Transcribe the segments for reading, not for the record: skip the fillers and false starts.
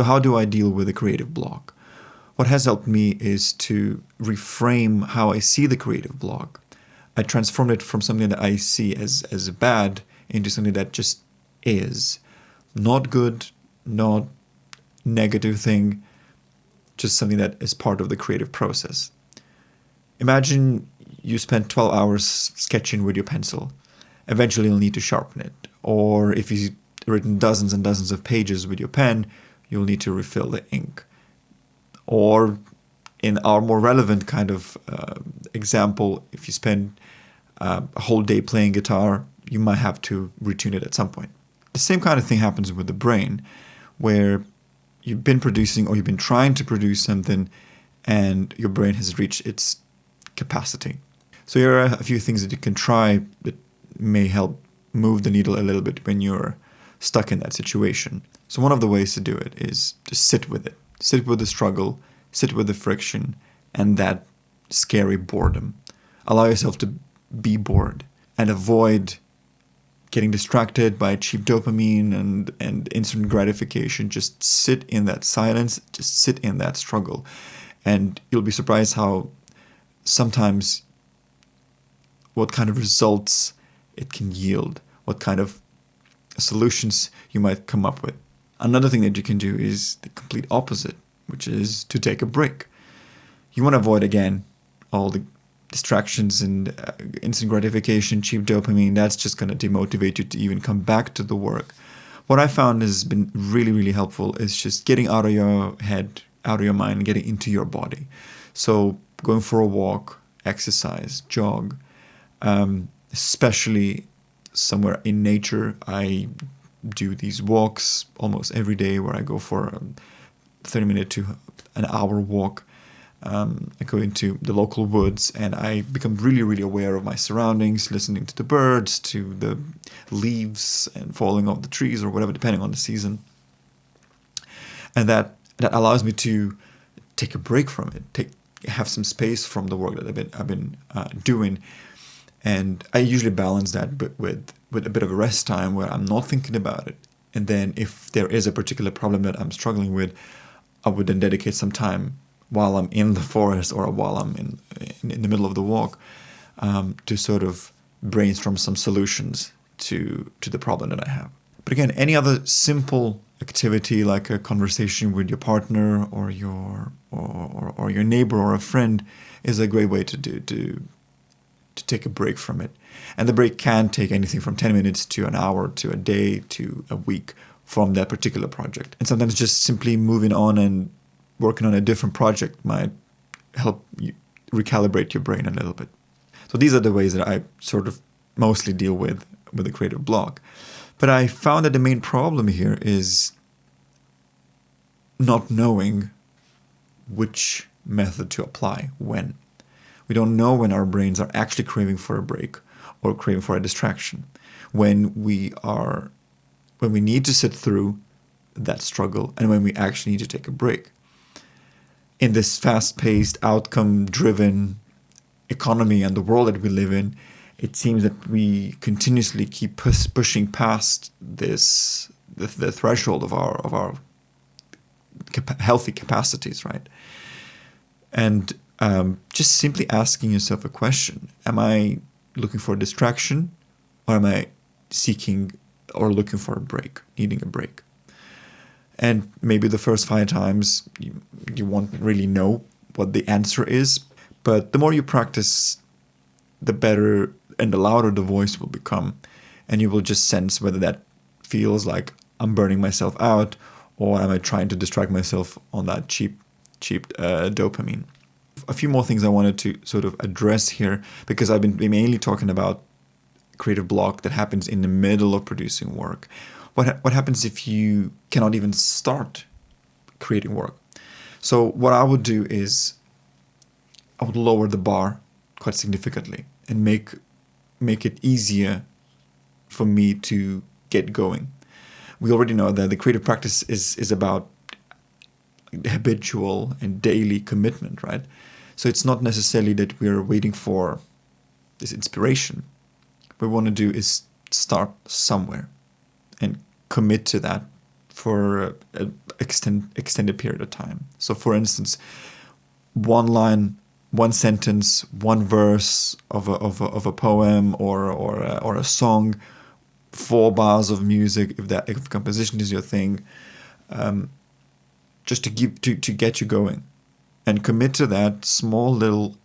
So how do I deal with a creative block? What has helped me is to reframe how I see the creative block. I transformed it from something that I see as bad into something that just is. Not good, not negative thing, just something that is part of the creative process. Imagine you spend 12 hours sketching with your pencil. Eventually you'll need to sharpen it. Or if you've written dozens and dozens of pages with your pen, you'll need to refill the ink. Or in our more relevant kind of example, if you spend a whole day playing guitar, you might have to retune it at some point. The same kind of thing happens with the brain, where you've been producing or you've been trying to produce something and your brain has reached its capacity. So here are a few things that you can try that may help move the needle a little bit when you're stuck in that situation. So one of the ways to do it is to sit with it. Sit with the struggle, sit with the friction, and that scary boredom. Allow yourself to be bored and avoid getting distracted by cheap dopamine and instant gratification. Just sit in that silence, just sit in that struggle. And you'll be surprised how sometimes what kind of results it can yield, what kind of solutions you might come up with. Another thing that you can do is the complete opposite, which is to take a break. You want to avoid, again, all the distractions and instant gratification, cheap dopamine. That's just going to demotivate you to even come back to the work. What I found has been really, really helpful is just getting out of your head, out of your mind, and getting into your body. So going for a walk, exercise, jog, especially somewhere in nature. I do these walks almost every day where I go for a 30-minute to an hour walk. I go into the local woods and I become really, really aware of my surroundings, listening to the birds, to the leaves and falling off the trees or whatever, depending on the season. And that allows me to take a break from it, have some space from the work that I've been doing. And I usually balance that with a bit of a rest time where I'm not thinking about it. And then if there is a particular problem that I'm struggling with, I would then dedicate some time while I'm in the forest or while I'm in the middle of the walk to sort of brainstorm some solutions to the problem that I have. But again, any other simple activity like a conversation with your partner or your neighbor or a friend is a great way to take a break from it. And the break can take anything from 10 minutes to an hour to a day to a week from that particular project. And sometimes just simply moving on and working on a different project might help you recalibrate your brain a little bit. So these are the ways that I sort of mostly deal with the creative block. But I found that the main problem here is not knowing which method to apply when. We don't know when our brains are actually craving for a break or craving for a distraction. When we need to sit through that struggle and when we actually need to take a break. In this fast-paced, outcome-driven economy and the world that we live in, it seems that we continuously keep pushing past the threshold of our healthy capacities, right? And just simply asking yourself a question: am I looking for a distraction, or am I seeking or looking for a break, needing a break? And maybe the first 5 times you won't really know what the answer is, but the more you practice, the better and the louder the voice will become, and you will just sense whether that feels like I'm burning myself out or am I trying to distract myself on that cheap dopamine. A few more things I wanted to sort of address here, because I've been mainly talking about creative block that happens in the middle of producing work. What happens if you cannot even start creating work? So what I would do is I would lower the bar quite significantly and make it easier for me to get going. We already know that the creative practice is about habitual and daily commitment, right? So it's not necessarily that we're waiting for this inspiration. What we want to do is start somewhere and commit to that for an extended period of time. So, for instance, one line, one sentence, one verse of a poem or a song, 4 bars of music, if composition is your thing, just to get you going, and commit to that small little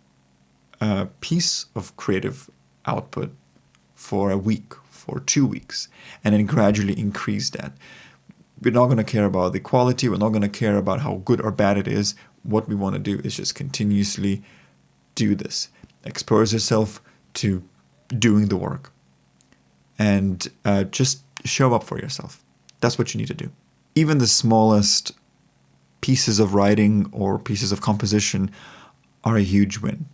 piece of creative output for a week, for 2 weeks, and then gradually increase that. We're not going to care about the quality. We're not going to care about how good or bad it is. What we want to do is just continuously do this. Expose yourself to doing the work, and just show up for yourself. That's what you need to do. Even the smallest pieces of writing or pieces of composition are a huge win,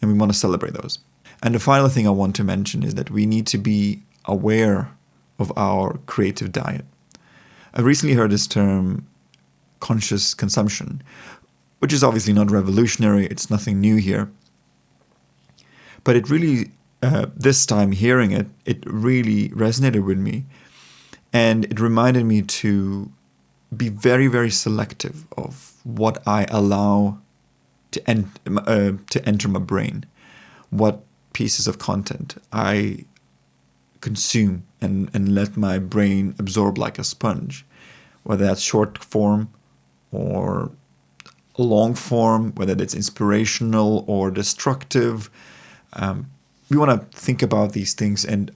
and we want to celebrate those. And the final thing I want to mention is that we need to be aware of our creative diet. I recently heard this term, conscious consumption, which is obviously not revolutionary. It's nothing new here. But it really, this time hearing it, it really resonated with me. And it reminded me to be very, very selective of what I allow to enter my brain, what pieces of content I consume and let my brain absorb like a sponge, whether that's short form or long form, whether it's inspirational or destructive. We want to think about these things and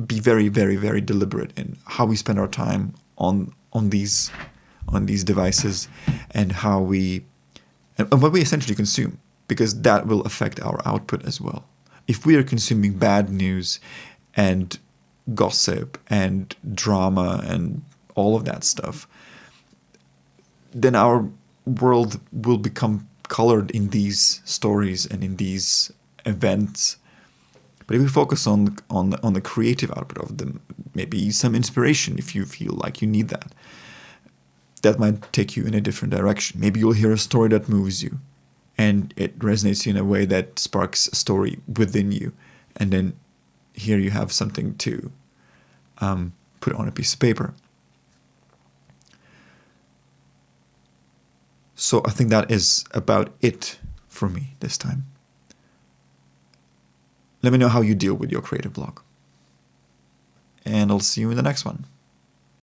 be very, very, very deliberate in how we spend our time on these devices, and how and what we essentially consume, because that will affect our output as well. If we are consuming bad news and gossip and drama and all of that stuff, then our world will become colored in these stories and in these events. But if we focus on the creative output of them, maybe some inspiration if you feel like you need that, that might take you in a different direction. Maybe you'll hear a story that moves you, and it resonates you in a way that sparks a story within you. And then here you have something to put on a piece of paper. So I think that is about it for me this time. Let me know how you deal with your creative block. And I'll see you in the next one.